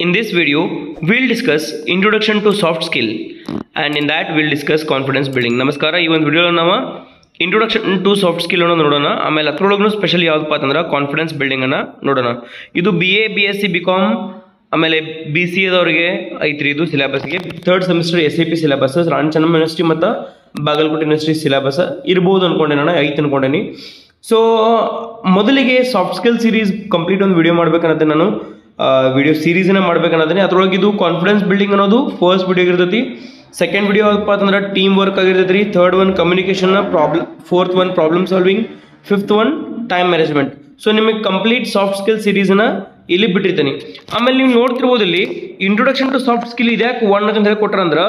In this video, we'll discuss introduction to soft skill, and in that we'll discuss confidence building. ನಮಸ್ಕಾರ, ಈ ಒಂದು video ನಾವು introduction to soft skill ಅನ್ನು ನೋಡೋಣ. ಆಮೇಲೆ ಅದರೊಳಗೂ ಸ್ಪೆಷಲ್ ಯಾವ್ದಪ್ಪ ಅಂತಂದ್ರೆ ಕಾನ್ಫಿಡೆನ್ಸ್ ಬಿಲ್ಡಿಂಗ್ ಅನ್ನ ನೋಡೋಣ. ಇದು BA BSc BCom ಆಮೇಲೆ BCA ದವರಿಗೆ ಐತ್ರಿ. ಇದು ಸಿಲೆಬಸ್ಗೆ 3rd semester SAP syllabus, Rani Chennamma university ಮತ್ತು ಬಾಗಲಕೋಟೆ ಯೂನಿವರ್ಸಿಟಿ ಸಿಲೆಬಸ್ ಇರ್ಬೋದು ಅನ್ಕೊಂಡೆ, ನಾನು ಐತೆ ಅನ್ಕೊಂಡೇನಿ. ಸೊ ಮೊದಲಿಗೆ ಸಾಫ್ಟ್ ಸ್ಕಿಲ್ ಸೀರೀಸ್ ಕಂಪ್ಲೀಟ್ ಒಂದು ವಿಡಿಯೋ ಮಾಡ್ಬೇಕನ್ನತ್ತೆ, ನಾನು ವಿಡಿಯೋ ಸೀರೀಸ್ನ ಮಾಡ್ಬೇಕನ್ನೋದನ್ನೇ. ಅದ್ರೊಳಗೆ ಇದು ಕಾನ್ಫಿಡೆನ್ಸ್ ಬಿಲ್ಡಿಂಗ್ ಅನ್ನೋದು ಫಸ್ಟ್ ವಿಡಿಯೋ ಇರ್ತೈತಿ. ಸೆಕೆಂಡ್ ವಿಡಿಯೋ ಯಾವಪ್ಪ ಅಂತಂದ್ರೆ ಟೀಮ್ ವರ್ಕ್ ಆಗಿರ್ತೈತಿ ರೀ. Third one communication fourth one problem solving, fifth one time management. So ನಿಮಗೆ ಕಂಪ್ಲೀಟ್ ಸಾಫ್ಟ್ ಸ್ಕಿಲ್ ಸೀರೀಸ್ನ ಇಲ್ಲಿ ಬಿಟ್ಟಿರ್ತೀನಿ. ಆಮೇಲೆ ನೀವು ನೋಡ್ತಿರ್ಬೋದು ಇಲ್ಲಿ ಇಂಟ್ರೊಡಕ್ಷನ್ ಟು ಸಾಫ್ಟ್ ಸ್ಕಿಲ್ ಇದ್ಯಾಕೆ 1 ಅಂತ ಹೇಳಿ ಕೊಟ್ರಂದ್ರೆ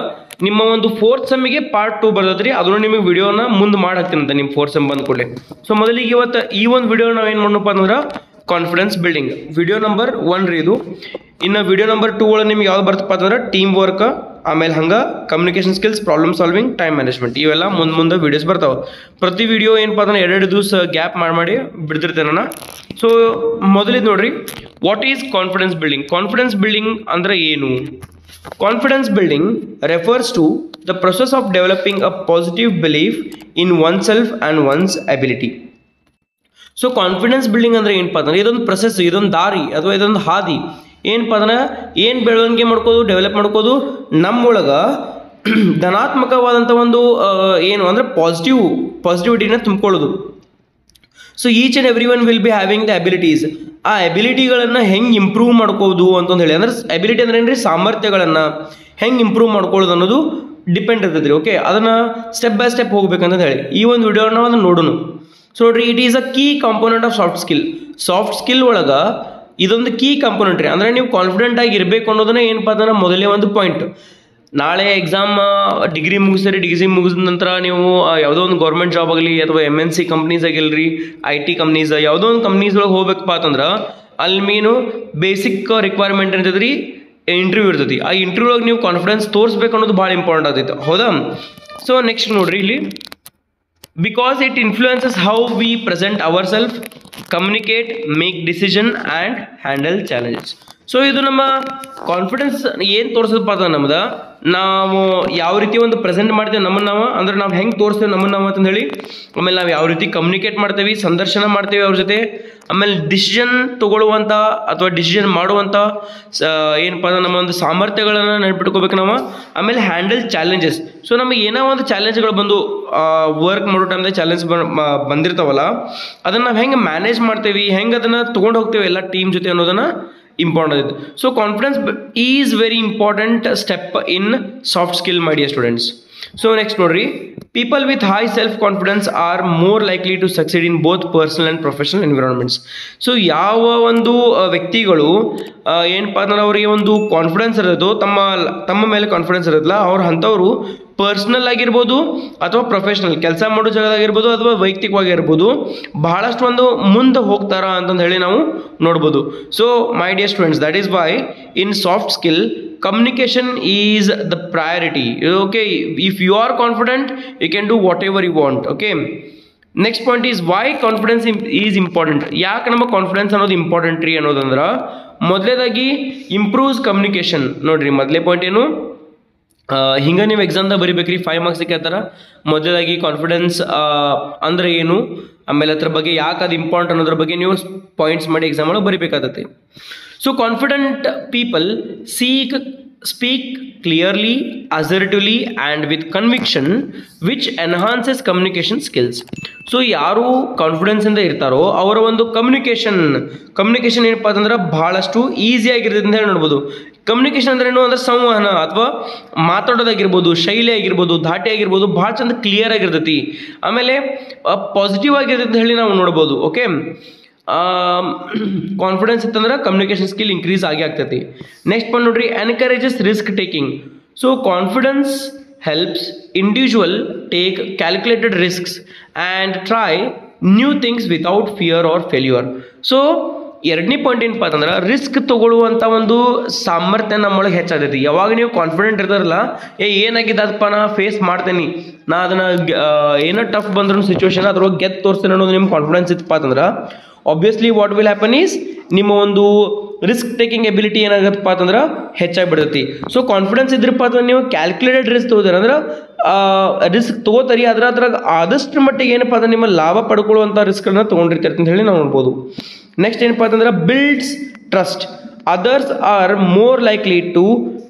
ನಿಮ್ಮ ಒಂದು 4th ಸೆಮ್ಮಿಗೆ ಪಾರ್ಟ್ 2 ಬರ್ತೈತ್ರಿ. ಅದನ್ನು ನಿಮಗೆ ವಿಡಿಯೋನ ಮುಂದೆ ಮಾಡಿ ಹಾಕ್ತೀನಂತ ನಿಮ್ಮ 4th ಸೆಮ್ ಬಂದ ಕೂಡಲೇ. ಸೊ ಮೊದಲಿಗೆ ಇವತ್ತು ಈ ಒಂದು ವಿಡಿಯೋ ನಾವು ಏನು ಮಾಡೋಣಪ್ಪ ಅಂದ್ರೆ ಕಾನ್ಫಿಡೆನ್ಸ್ ಬಿಲ್ಡಿಂಗ್ ವಿಡಿಯೋ ನಂಬರ್ 1 ರೀ ಇದು. ಇನ್ನು ವಿಡಿಯೋ ನಂಬರ್ 2 ಒಳಗೆ ನಿಮ್ಗೆ ಯಾವ್ದು ಬರ್ತಪ್ಪ ಅಂತಂದ್ರೆ ಟೀಮ್ ವರ್ಕ್, ಆಮೇಲೆ ಹಂಗೆ communication skills, problem solving, time management, ಇವೆಲ್ಲ ಮುಂದೆ ವೀಡಿಯೋಸ್ ಬರ್ತಾವೆ. ಪ್ರತಿ ವಿಡಿಯೋ ಏನಪ್ಪ ಅಂದ್ರೆ 2 ದಿವಸ ಗ್ಯಾಪ್ ಮಾಡಿ ಬಿಡ್ತಿರ್ತೇನೆ ನಾನು. ಸೊ ಮೊದಲಿದ್ದು ನೋಡ್ರಿ, what is confidence building? Confidence building ಅಂದ್ರೆ ಏನು? Confidence building refers to the process of developing a positive belief in oneself and one's ability. So confidence building ಅಂದ್ರೆ ಏನಪ್ಪ ಅಂದ್ರೆ ಇದೊಂದು ಪ್ರೊಸೆಸ್, ಇದೊಂದು ದಾರಿ ಅಥವಾ ಇದೊಂದು ಹಾದಿ. ಏನಪ್ಪ ಅಂದ್ರೆ ಏನು ಬೆಳವಣಿಗೆ ಮಾಡ್ಕೋದು, ಡೆವಲಪ್ ಮಾಡ್ಕೋದು, ನಮ್ಮೊಳಗೆ ಧನಾತ್ಮಕವಾದಂಥ ಒಂದು ಏನು ಅಂದ್ರೆ ಪಾಸಿಟಿವಿಟಿನ ತುಂಬಿಕೊಳ್ಳೋದು. So each and every one will be having the abilities. ಆ ಅಬಿಲಿಟಿಗಳನ್ನು ಹೆಂಗೆ ಇಂಪ್ರೂವ್ ಮಾಡ್ಕೋದು ಅಂತಂದು ಹೇಳಿ, ಅಂದ್ರೆ ಅಬಿಲಿಟಿ ಅಂದ್ರೆ ಏನ್ರಿ, ಸಾಮರ್ಥ್ಯಗಳನ್ನು ಹೆಂಗೆ ಇಂಪ್ರೂವ್ ಮಾಡ್ಕೊಳ್ಳೋದು ಅನ್ನೋದು ಡಿಪೆಂಡ್ ಇರ್ತೈತೆ ರೀ. ಓಕೆ, ಅದನ್ನು ಸ್ಟೆಪ್ ಬೈ ಸ್ಟೆಪ್ ಹೋಗ್ಬೇಕಂತ ಹೇಳಿ ಈ ಒಂದು ವಿಡಿಯೋನ ನಾವು ಅದನ್ನು ನೋಡೋಣ. ಸೊ ನೋಡ್ರಿ, it is a key component of soft skill. Soft skill ಒಳಗೆ ಇದೊಂದು ಕೀ ಕಾಂಪೋನೆಂಟ್ ರೀ. ಅಂದರೆ ನೀವು ಕಾನ್ಫಿಡೆಂಟ್ ಆಗಿ ಇರಬೇಕು ಅನ್ನೋದನ್ನ ಏನಪ್ಪ ಅಂದ್ರೆ ಮೊದಲೇ ಒಂದು ಪಾಯಿಂಟ್. ನಾಳೆ ಎಕ್ಸಾಮ್ ಡಿಗ್ರಿ ಮುಗಿಸಿದ ನಂತರ ನೀವು ಯಾವುದೋ ಒಂದು ಗೌರ್ಮೆಂಟ್ ಜಾಬ್ ಆಗಲಿ ಅಥವಾ MNC ಕಂಪ್ನೀಸ್ ಆಗಿಲ್ರಿ, IT ಕಂಪ್ನೀಸ್, ಯಾವುದೋ ಒಂದು ಕಂಪ್ನೀಸ್ ಒಳಗೆ ಹೋಗ್ಬೇಕಪ್ಪ ಅಂತಂದ್ರೆ ಅಲ್ಲಿ ಮೀನು ಬೇಸಿಕ್ ರಿಕ್ವೈರ್ಮೆಂಟ್ ಇರ್ತೈತೆ ರೀ, ಇಂಟರ್ವ್ಯೂ ಇರ್ತೈತಿ. ಆ ಇಂಟರ್ವ್ಯೂ ಒಳಗೆ ನೀವು ಕಾನ್ಫಿಡೆನ್ಸ್ ತೋರಿಸ್ಬೇಕು ಅನ್ನೋದು ಭಾಳ ಇಂಪಾರ್ಟೆಂಟ್ ಆಗ್ತೈತೆ, ಹೌದಾ? ಸೊ ನೆಕ್ಸ್ಟ್ ನೋಡ್ರಿ ಇಲ್ಲಿ, because it influences how we present our self, communicate, make decision and handle challenges. So ಇದು ನಮ್ಮ ಕಾನ್ಫಿಡೆನ್ಸ್ ಏನು ತೋರಿಸೋದಪ್ಪ ಅಂದ್ರೆ ನಮ್ದು ನಾವು ಯಾವ ರೀತಿ ಒಂದು ಪ್ರೆಸೆಂಟ್ ಮಾಡ್ತೇವೆ ನಮ್ಮನ್ನು ನಾವು, ಅಂದ್ರೆ ನಾವು ಹೆಂಗೆ ತೋರಿಸ್ತೇವೆ ನಮ್ಮನ್ನು ನಾವು ಅಂತಂದು ಹೇಳಿ. ಆಮೇಲೆ ನಾವು ಯಾವ ರೀತಿ ಕಮ್ಯುನಿಕೇಟ್ ಮಾಡ್ತೇವೆ, ಸಂದರ್ಶನ ಮಾಡ್ತೇವೆ ಅವ್ರ ಜೊತೆ. ಆಮೇಲೆ ಡಿಸಿಷನ್ ತೊಗೊಳ್ಳುವಂಥ ಅಥವಾ ಡಿಸಿಷನ್ ಮಾಡುವಂಥ ಏನಪ್ಪ ಅಂದ್ರೆ ನಮ್ಮ ಒಂದು ಸಾಮರ್ಥ್ಯಗಳನ್ನು ನೆನಪಿಟ್ಕೋಬೇಕು ನಾವು. ಆಮೇಲೆ ಹ್ಯಾಂಡಲ್ ಚಾಲೆಂಜಸ್. ಸೊ ನಮಗೆ ಏನೋ ಒಂದು ಚಾಲೆಂಜ್ಗಳು ಬಂದು ವರ್ಕ್ ಮಾಡೋ ಟೈಮ್ದಾಗ ಚಾಲೆಂಜ್ ಬಂದಿರ್ತಾವಲ್ಲ, ಅದನ್ನು ನಾವು ಹೆಂಗೆ ಮ್ಯಾನೇಜ್ ಮಾಡ್ತೇವೆ, ಹೆಂಗೆ ಅದನ್ನು ತೊಗೊಂಡು ಹೋಗ್ತೇವೆ ಎಲ್ಲ ಟೀಮ್ ಜೊತೆ ಅನ್ನೋದನ್ನು ಇಂಪಾರ್ಟೆಂಟ್ ಇದೆ. So confidence is very important step in soft skill my dear students. So next ನೋಡ್ರಿ, people with high self confidence are more likely to succeed in both personal and professional environments. So ಯಾವ ಒಂದು ವ್ಯಕ್ತಿಗಳು ಏನಪ್ಪ ಅಂದ್ರೆ ಅವರಿಗೆ ಒಂದು confidence ಇರೋದು, ತಮ್ಮ ಮೇಲೆ ಕಾನ್ಫಿಡೆನ್ಸ್ ಇರೋದಿಲ್ಲ, ಅವ್ರು ಅಂಥವ್ರು ಪರ್ಸ್ನಲ್ ಆಗಿರ್ಬೋದು ಅಥವಾ ಪ್ರೊಫೆಷ್ನಲ್ ಕೆಲಸ ಮಾಡೋ ಜಾಗದಾಗಿರ್ಬೋದು ಅಥವಾ ವೈಯಕ್ತಿಕವಾಗಿರ್ಬೋದು ಬಹಳಷ್ಟು ಒಂದು ಮುಂದೆ ಹೋಗ್ತಾರ ಅಂತಂದು ಹೇಳಿ ನಾವು ನೋಡ್ಬೋದು. So my dear students, that is why in soft skill communication is the priority. Okay, if you are confident you can do whatever you want. Okay, next point is why confidence is important. ಯಾಕೆ ನಮ್ಮ confidence ಅನ್ನೋದು important ರೀ ಅನ್ನೋದಂದ್ರೆ, ಮೊದಲೇದಾಗಿ improves communication. ನೋಡ್ರಿ, ಮೊದಲೇ point ಏನು, ಹಿಂಗೆ ನೀವು ಎಕ್ಸಾಮ್ದಾಗ ಬರಿಬೇಕ್ರಿ, 5 ಮಾರ್ಕ್ಸ್ ಕೇಳ್ತಾರೆ. ಮೊದಲೇದಾಗಿ ಕಾನ್ಫಿಡೆನ್ಸ್ ಅಂದ್ರೆ ಏನು, ಆಮೇಲೆ ಅದ್ರ ಬಗ್ಗೆ ಯಾಕೆ ಅದು ಇಂಪಾರ್ಟೆಂಟ್ ಅನ್ನೋದ್ರ ಬಗ್ಗೆ ನೀವು ಪಾಯಿಂಟ್ಸ್ ಮಾಡಿ ಎಕ್ಸಾಮ್ ಒಳಗೆ ಬರಿಬೇಕಾಗತ್ತೆ. So confident people speak clearly, assertively and with conviction, which enhances communication skills. So ಯಾರು ಕಾನ್ಫಿಡೆನ್ಸ್ ಇಂದ ಇರ್ತಾರೋ ಅವರ ಒಂದು ಕಮ್ಯುನಿಕೇಷನ್ ಏನಪ್ಪ ಅಂತಂದ್ರೆ ಬಹಳಷ್ಟು ಈಸಿಯಾಗಿರ್ತದೆ ಅಂತ ಹೇಳಿ ನೋಡ್ಬೋದು. ಕಮ್ಯುನಿಕೇಷನ್ ಅಂದ್ರೆ ಏನು ಅಂದ್ರೆ ಸಂವಹನ ಅಥವಾ ಮಾತಾಡೋದಾಗಿರ್ಬೋದು, ಶೈಲಿ ಆಗಿರ್ಬೋದು, ಧಾಟಿ ಆಗಿರ್ಬೋದು, ಭಾಳ ಚಂದ ಕ್ಲಿಯರ್ ಆಗಿರ್ತೈತಿ. ಆಮೇಲೆ ಪಾಸಿಟಿವ್ ಆಗಿರ್ತೈತೆ ಅಂತ ಹೇಳಿ ನಾವು ನೋಡ್ಬೋದು. ಓಕೆ, ಕಾನ್ಫಿಡೆನ್ಸ್ ಇತ್ತಂದ್ರೆ ಕಮ್ಯುನಿಕೇಷನ್ ಸ್ಕಿಲ್ ಇನ್ಕ್ರೀಸ್ ಆಗ್ತೈತಿ. ನೆಕ್ಸ್ಟ್ ಪಾಯಿಂಟ್ ನೋಡ್ರಿ, encourages risk taking. So confidence helps individual take calculated risks and try new things without fear or failure. So ಎರಡನೇ ಪಾಯಿಂಟ್ ಏನಪ್ಪ ಅಂತಂದ್ರೆ ರಿಸ್ಕ್ ತಗೊಳ್ಳುವಂಥ ಒಂದು ಸಾಮರ್ಥ್ಯ ನಮ್ಮೊಳಗೆ ಹೆಚ್ಚಾಗ್ತೈತಿ. ಯಾವಾಗ ನೀವು ಕಾನ್ಫಿಡೆಂಟ್ ಇರ್ತಾರಲ್ಲ, ಏನಾಗಿದ್ದಪ್ಪ ನಾ ಫೇಸ್ ಮಾಡ್ತೇನೆ, ನಾ ಅದನ್ನು ಏನೋ ಟಫ್ ಬಂದ್ರೂ ಸಿಚುವೇಶನ್ ಅದ್ರೊಳಗೆ ಗೆದ್ದು ತೋರಿಸ್ತೇನೆ ಅನ್ನೋದು ನಿಮ್ಮ ಕಾನ್ಫಿಡೆನ್ಸ್ ಇತ್ತಪ್ಪ ಅಂತಂದ್ರೆ obviously what will happen is ನಿಮ್ಮ ಒಂದು ರಿಸ್ಕ್ ಟೇಕಿಂಗ್ ಎಬಿಲಿಟಿ ಏನಾಗತ್ತಪ್ಪ ಅಂತಂದ್ರೆ ಹೆಚ್ಚಾಗಿಬಿಡ್ತೈತಿ. ಸೊ ಕಾನ್ಫಿಡೆನ್ಸ್ ಇದ್ರಪ್ಪ ಅಂದ್ರೆ ನೀವು ಕ್ಯಾಲ್ಕುಲೇಟೆಡ್ ರಿಸ್ಕ್ ತಗೋತೀರ ಅಂದ್ರೆ ರಿಸ್ಕ್ ತಗೋತಾರಿ, ಅದ್ರಾಗ ಆದಷ್ಟು ಮಟ್ಟಿಗೆ ಏನಪ್ಪ ಅಂದ್ರೆ ನಿಮ್ಮ ಲಾಭ ಪಡ್ಕೊಳ್ಳುವಂಥ ರಿಸ್ಕ್ಗಳನ್ನ ತೊಗೊಂಡಿರ್ತೀರಿ ಅಂತ ಹೇಳಿ ನಾವು ನೋಡ್ಬೋದು. ನೆಕ್ಸ್ಟ್ ಏನಪ್ಪ ಅಂತಂದ್ರೆ builds trust. Others are more likely to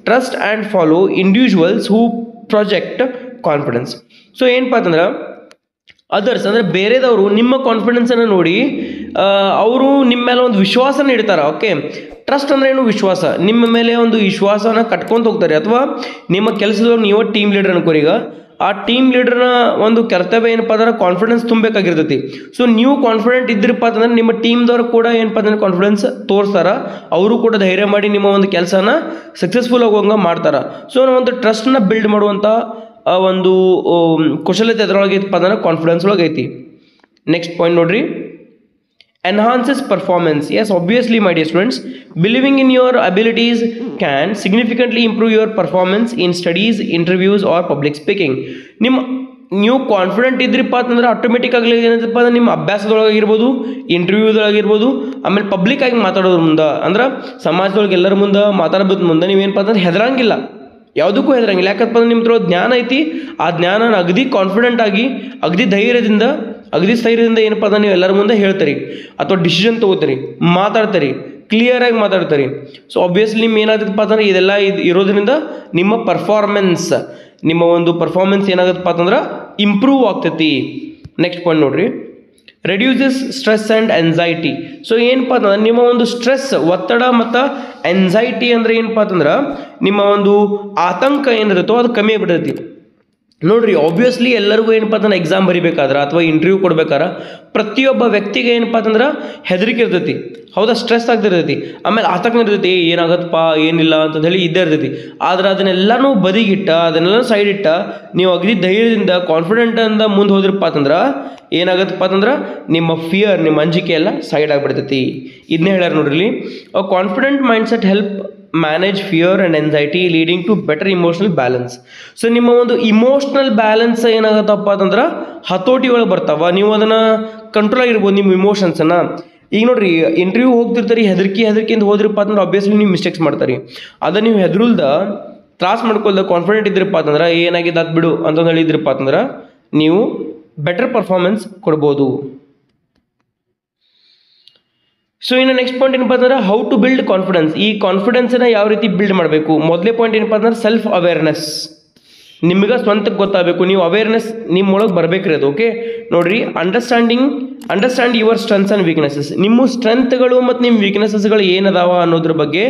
trust and follow individuals who project confidence. So ಏನಪ್ಪ ಅಂತಂದ್ರೆ ಅದರ್ಸ್ ಅಂದರೆ ಬೇರೆದವರು ನಿಮ್ಮ ಕಾನ್ಫಿಡೆನ್ಸನ್ನು ನೋಡಿ ಅವರು ನಿಮ್ಮ ಮೇಲೆ ಒಂದು ವಿಶ್ವಾಸನ ಇಡ್ತಾರೆ. ಓಕೆ, ಟ್ರಸ್ಟ್ ಅಂದರೆ ಏನು? ವಿಶ್ವಾಸ. ನಿಮ್ಮ ಮೇಲೆ ಒಂದು ವಿಶ್ವಾಸನ ಕಟ್ಕೊಂತ ಹೋಗ್ತಾರೆ. ಅಥವಾ ನಿಮ್ಮ ಕೆಲಸದವ್ರು ನೀವು ಟೀಮ್ ಲೀಡರ್ ಅನ್ಕೋರಿ, ಈಗ ಆ ಟೀಮ್ ಲೀಡರ್ನ ಒಂದು ಕರ್ತವ್ಯ ಏನಪ್ಪ ಅಂದ್ರೆ ಕಾನ್ಫಿಡೆನ್ಸ್ ತುಂಬಬೇಕಾಗಿರ್ತೈತಿ. ಸೊ ನೀವು ಕಾನ್ಫಿಡೆಂಟ್ ಇದ್ರಪ್ಪ ಅಂತಂದ್ರೆ ನಿಮ್ಮ ಟೀಮ್ದವ್ರು ಕೂಡ ಏನಪ್ಪ ಅಂದ್ರೆ ಕಾನ್ಫಿಡೆನ್ಸ್ ತೋರಿಸ್ತಾರ, ಅವರು ಕೂಡ ಧೈರ್ಯ ಮಾಡಿ ನಿಮ್ಮ ಒಂದು ಕೆಲಸನ ಸಕ್ಸಸ್ಫುಲ್ ಆಗುವಂಗೆ ಮಾಡ್ತಾರೆ. ಸೊ ನಾವು ಒಂದು ಟ್ರಸ್ಟ್ನ ಬಿಲ್ಡ್ ಮಾಡುವಂಥ ಒಂದು ಕುಶಲತೆ ಅದರೊಳಗೆ ಇತ್ತಪ್ಪ ಅಂದ್ರೆ ಕಾನ್ಫಿಡೆನ್ಸ್ ಒಳಗೆ ಐತಿ. ನೆಕ್ಸ್ಟ್ ಪಾಯಿಂಟ್ ನೋಡ್ರಿ, enhances performance. Yes, obviously my dear students, believing in your abilities can significantly improve your performance in studies, interviews or public speaking. ನೀವು ಕಾನ್ಫಿಡೆಂಟ್ ಇದ್ರಿಪ್ಪ ಅಂತಂದ್ರೆ ಆಟೋಮೆಟಿಕ್ ಆಗಲಿ ಏನಂತಪ್ಪ ಅಂದ್ರೆ ನಿಮ್ಮ ಅಭ್ಯಾಸದೊಳಗಿರ್ಬೋದು, ಇಂಟರ್ವ್ಯೂದೊಳಗಿರ್ಬೋದು, ಆಮೇಲೆ ಪಬ್ಲಿಕ್ ಆಗಿ ಮಾತಾಡೋದ್ರ ಮುಂದೆ ಅಂದ್ರೆ ಸಮಾಜದೊಳಗೆ ಎಲ್ಲರ ಮುಂದೆ ಮಾತಾಡೋದ್ರ ಮುಂದೆ ನೀವೇನಪ್ಪ ಅಂದ್ರೆ ಹೆದರಂಗಿಲ್ಲ, ಯಾವುದಕ್ಕೂ ಹೆದರಂಗಿಲ್ಲ. ಯಾಕಪ್ಪ ಅಂದ್ರೆ ನಿಮ್ದ್ರೊಳಗೆ ಜ್ಞಾನ ಐತಿ. ಆ ಜ್ಞಾನ ಅಗದಿ ಕಾನ್ಫಿಡೆಂಟ್ ಆಗಿ ಅಗದಿ ಧೈರ್ಯದಿಂದ ಅಗದಿ ಸ್ಥೈರ್ಯದಿಂದ ಏನಪ್ಪ ಅಂದ್ರೆ ನೀವು ಎಲ್ಲರ ಮುಂದೆ ಹೇಳ್ತೀರಿ ಅಥವಾ ಡಿಸಿಷನ್ ತೊಗೋತೀರಿ, ಮಾತಾಡ್ತೀರಿ, ಕ್ಲಿಯರಾಗಿ ಮಾತಾಡ್ತೀರಿ. ಸೊ ಆಬ್ವಿಯಸ್ಲಿ ನಿಮ್ಮ ಏನಾಗುತ್ತಪ್ಪ ಅಂದ್ರೆ ಇದೆಲ್ಲ ಇರೋದ್ರಿಂದ ನಿಮ್ಮ ಪರ್ಫಾರ್ಮೆನ್ಸ್ ಏನಾಗುತ್ತಪ್ಪ ಅಂತಂದ್ರೆ ಇಂಪ್ರೂವ್ ಆಗ್ತೈತಿ. ನೆಕ್ಸ್ಟ್ ಪಾಯಿಂಟ್ ನೋಡ್ರಿ, reduces stress and anxiety. So ಏನಪ್ಪ ಅಂತಂದ್ರೆ ನಿಮ್ಮ ಒಂದು ಸ್ಟ್ರೆಸ್, ಒತ್ತಡ ಮತ್ತು ಎನ್ಸೈಟಿ ಅಂದರೆ ಏನಪ್ಪ ಅಂತಂದ್ರೆ ನಿಮ್ಮ ಒಂದು ಆತಂಕ ಏನಿರುತ್ತೋ ಅದು ಕಮ್ಮಿ ಆಗಿಬಿಡ್ತೈತಿ. ನೋಡ್ರಿ, ಆಬ್ವಿಯಸ್ಲಿ ಎಲ್ಲರಿಗೂ ಏನಪ್ಪ ಅಂತಂದ್ರೆ ಎಕ್ಸಾಮ್ ಬರಿಬೇಕಾದ್ರೆ ಅಥವಾ ಇಂಟರ್ವ್ಯೂ ಕೊಡ್ಬೇಕಾದ್ರೆ ಪ್ರತಿಯೊಬ್ಬ ವ್ಯಕ್ತಿಗೆ ಏನಪ್ಪ ಅಂತಂದ್ರೆ ಹೆದರಿಕೆ ಇರ್ತೈತಿ, ಹೌದಾ, ಸ್ಟ್ರೆಸ್ ಆಗ್ತಿರ್ತೈತಿ, ಆಮೇಲೆ ಆತಂಕ ಇರ್ತೈತಿ, ಏನಾಗತ್ತಪ್ಪ ಏನಿಲ್ಲ ಅಂತ ಹೇಳಿ ಇದ್ದೇ ಇರ್ತೈತಿ. ಆದ್ರೆ ಅದನ್ನೆಲ್ಲನೂ ಬದಿಗಿಟ್ಟ, ಅದನ್ನೆಲ್ಲ ಸೈಡ್ ಇಟ್ಟ ನೀವು ಅಗದಿ ಧೈರ್ಯದಿಂದ ಕಾನ್ಫಿಡೆಂಟಿಂದ ಮುಂದೆ ಹೋದ್ರಪ್ಪ ಅಂತಂದ್ರೆ ಏನಾಗತ್ತಪ್ಪ ಅಂತಂದ್ರೆ ನಿಮ್ಮ ಫಿಯರ್, ನಿಮ್ಮ ಅಂಜಿಕೆ ಎಲ್ಲ ಸೈಡ್ ಆಗಿಬಿಡ್ತೈತಿ. ಇದನ್ನೇ ಹೇಳ್ಯಾರ ನೋಡ್ರಿ, a confident mindset help manage fear and anxiety leading to better emotional balance. So ನಿಮ್ಮ ಒಂದು ಇಮೋಷ್ನಲ್ ಬ್ಯಾಲೆನ್ಸ್ ಏನಾಗತ್ತಪ್ಪ ಅಂತಂದ್ರೆ ಹತೋಟಿ ಒಳಗೆ ಬರ್ತಾವ, ನೀವು ಅದನ್ನು ಕಂಟ್ರೋಲ್ ಆಗಿರ್ಬೋದು ನಿಮ್ಮ ಇಮೋಷನ್ಸನ್ನು. ಈಗ ನೋಡ್ರಿ, ಇಂಟರ್ವ್ಯೂ ಹೋಗ್ತಿರ್ತಾರೆ, ಹೆದರಿಕೆಯಿಂದ ಹೋದ್ರಪ್ಪ ಅಂತಂದ್ರೆ ಆಬ್ವಿಯಸ್ಲಿ ನೀವು ಮಿಸ್ಟೇಕ್ಸ್ ಮಾಡ್ತಾರೆ. ಅದನ್ನು ನೀವು ಹೆದರುಲ್ದ ತ್ರಾಸ ಮಾಡ್ಕೊಳ್ದ ಕಾನ್ಫಿಡೆಂಟ್ ಇದ್ರಪ್ಪ ಅಂತಂದ್ರೆ ಏನಾಗಿದೆ ಅದು ಬಿಡು ಅಂತಂದು ಹೇಳಿದ್ರಪ್ಪ ಅಂತಂದ್ರೆ ನೀವು ಬೆಟರ್ ಪರ್ಫಾರ್ಮೆನ್ಸ್ ಕೊಡ್ಬೋದು. ಸೊ ಇನ್ನು ನೆಕ್ಸ್ಟ್ ಪಾಯಿಂಟ್ ಏನಪ್ಪ ಅಂತಂದ್ರೆ ಹೌ ಟು ಬಿಲ್ಡ್ ಕಾನ್ಫಿಡೆನ್ಸ್. ಈ ಕಾನ್ಫಿಡೆನ್ಸನ್ನು ಯಾವ ರೀತಿ ಬಿಲ್ಡ್ ಮಾಡಬೇಕು? ಮೊದಲೇ ಪಾಯಿಂಟ್ ಏನಪ್ಪ ಅಂತಂದ್ರೆ ಸೆಲ್ಫ್ ಅವೇರ್ನೆಸ್. ನಿಮಗೆ ಸ್ವಂತಕ್ಕೆ ಗೊತ್ತಾಗಬೇಕು, ನೀವು ಅವೇರ್ನೆಸ್ ನಿಮ್ಮೊಳಗೆ ಬರಬೇಕ್ರಿ ಅದು. ಓಕೆ, ನೋಡ್ರಿ, understand your strengths and weaknesses. ನಿಮ್ಮ ಸ್ಟ್ರೆಂತ್ಗಳು ಮತ್ತು ನಿಮ್ಮ ವೀಕ್ನೆಸಸ್ಗಳು ಏನದಾವ ಅನ್ನೋದ್ರ ಬಗ್ಗೆ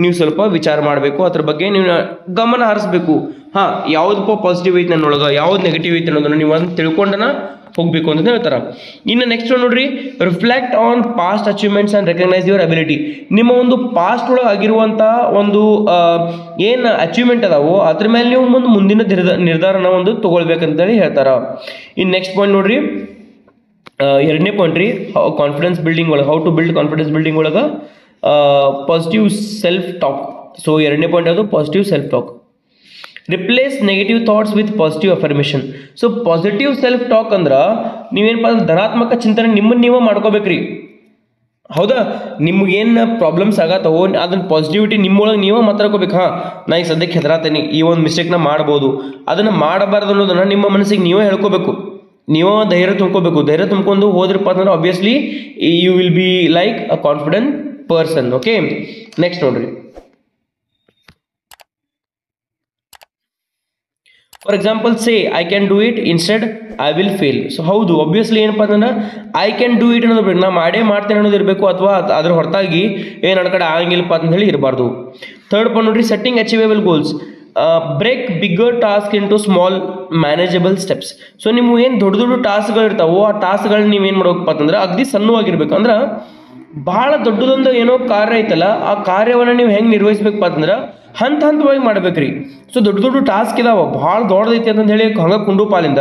ನೀವು ಸ್ವಲ್ಪ ವಿಚಾರ ಮಾಡಬೇಕು, ಅದ್ರ ಬಗ್ಗೆ ನೀವು ಗಮನ ಹರಿಸ್ಬೇಕು. ಹಾಂ, ಯಾವುದಪ್ಪ ಪಾಸಿಟಿವ್ ಐತೆ ನನ್ನೊಳಗೆ, ಯಾವ್ದು ನೆಗೆಟಿವ್ ಐತೆ ಅನ್ನೋದನ್ನು ನೀವು ಅದನ್ನು ತಿಳ್ಕೊಂಡನ ಹೋಗಬೇಕು ಅಂತ ಹೇಳ್ತಾರೆ. ಇನ್ನು ನೆಕ್ಸ್ಟ್ ನೋಡ್ರಿ, reflect on past achievements and recognise your ability. ನಿಮ್ಮ ಒಂದು ಪಾಸ್ಟ್ ಒಳಗೆ ಆಗಿರುವಂಥ ಒಂದು ಏನು ಅಚೀವ್ಮೆಂಟ್ ಅದಾವೋ ಅದ್ರ ಮೇಲೆ ನೀವು ಮುಂದಿನ ನಿರ್ಧಾರನ ಒಂದು ತೊಗೊಳ್ಬೇಕಂತೇಳಿ ಹೇಳ್ತಾರೆ. ಇನ್ನು ನೆಕ್ಸ್ಟ್ ಪಾಯಿಂಟ್ ನೋಡ್ರಿ, ಎರಡನೇ ಪಾಯಿಂಟ್ ರೀ, ಕಾನ್ಫಿಡೆನ್ಸ್ ಬಿಲ್ಡಿಂಗ್ ಒಳಗೆ, how to build confidence building ಒಳಗೆ ಪಾಸಿಟಿವ್ ಸೆಲ್ಫ್ ಟಾಕ್. ಸೊ ಎರಡನೇ ಪಾಯಿಂಟ್ ಅದು positive self talk. Replace negative thoughts with positive affirmation. So positive self talk ಅಂದ್ರೆ ನೀವೇನಪ್ಪ ಅಂದ್ರೆ ಧನಾತ್ಮಕ ಚಿಂತನೆ ನಿಮ್ಮನ್ನು ನೀವೇ ಮಾಡ್ಕೋಬೇಕ್ರಿ, ಹೌದಾ. ನಿಮ್ಗೇನು ಪ್ರಾಬ್ಲಮ್ಸ್ ಆಗತ್ತವೋ ಅದನ್ನ ಪಾಸಿಟಿವಿಟಿ ನಿಮ್ಮೊಳಗೆ ನೀವೇ ಮಾತಾಡ್ಕೋಬೇಕು. ಹಾಂ, ನಾ ಈಗ ಸದ್ಯಕ್ಕೆ ಹೆದರಾತೇನೆ, ಈ ಒಂದು ಮಿಸ್ಟೇಕ್ನ ಮಾಡ್ಬೋದು, ಅದನ್ನು ಮಾಡಬಾರ್ದು ಅನ್ನೋದನ್ನು ನಿಮ್ಮ ಮನಸ್ಸಿಗೆ ನೀವೇ ಹೇಳ್ಕೋಬೇಕು, ನೀವೇ ಧೈರ್ಯ ತುಂಬ್ಕೋಬೇಕು. ಧೈರ್ಯ ತುಂಬ್ಕೊಂಡು ಹೋದ್ರಪ್ಪ ಅಂತಂದ್ರೆ obviously you will be like a confident person. Okay, next ನೋಡ್ರಿ, for example say I can do it instead I will fail. So ಹೌದು, ಆಬ್ವಿಯಸ್ಲಿ ಏನಪ್ಪ ಅಂತಂದ್ರೆ ಐ ಕ್ಯಾನ್ ಡೂ ಇಟ್ ಅನ್ನೋದು ನಾ ಮಾಡ್ತೇನೆ ಅನ್ನೋದು ಇರಬೇಕು, ಅಥವಾ ಅದ್ರ ಹೊರತಾಗಿ ನನ್ನ ಕಡೆ ಆಗಂಗಿಲ್ಲಪ್ಪ ಅಂತ ಹೇಳಿ ಇರಬಾರ್ದು. ಥರ್ಡ್ ಪಾಯಿಂಟ್ ನೋಡ್ರಿ, setting achievable goals. Break bigger task into small manageable steps. So ನೀವು ಏನು ದೊಡ್ಡ ಟಾಸ್ಕ್ಗಳು ಇರ್ತಾವೋ ಆ ಟಾಸ್ಕ್ಗಳನ್ನ ನೀವೇನು ಮಾಡ್ಬೇಕಪ್ಪ ಅಂತಂದ್ರೆ ಅಗದಿ ಸಣ್ಣವಾಗಿರ್ಬೇಕು. ಅಂದ್ರೆ ಭಾಳ ದೊಡ್ಡದೊಂದು ಏನೋ ಕಾರ್ಯ ಐತಲ್ಲ, ಆ ಕಾರ್ಯವನ್ನು ನೀವು ಹೆಂಗೆ ನಿರ್ವಹಿಸ್ಬೇಕಪ್ಪ ಅಂತಂದ್ರೆ ಹಂತವಾಗಿ ಮಾಡ್ಬೇಕ್ರಿ. ಸೊ ದೊಡ್ಡ ಟಾಸ್ಕ್ ಇದಾವ, ಭಾಳ ದೊಡ್ಡದೈತಿ ಅಂತ ಹೇಳಿ ಹಂಗೆ ಕುಂಡು ಪಾಲಿಂದ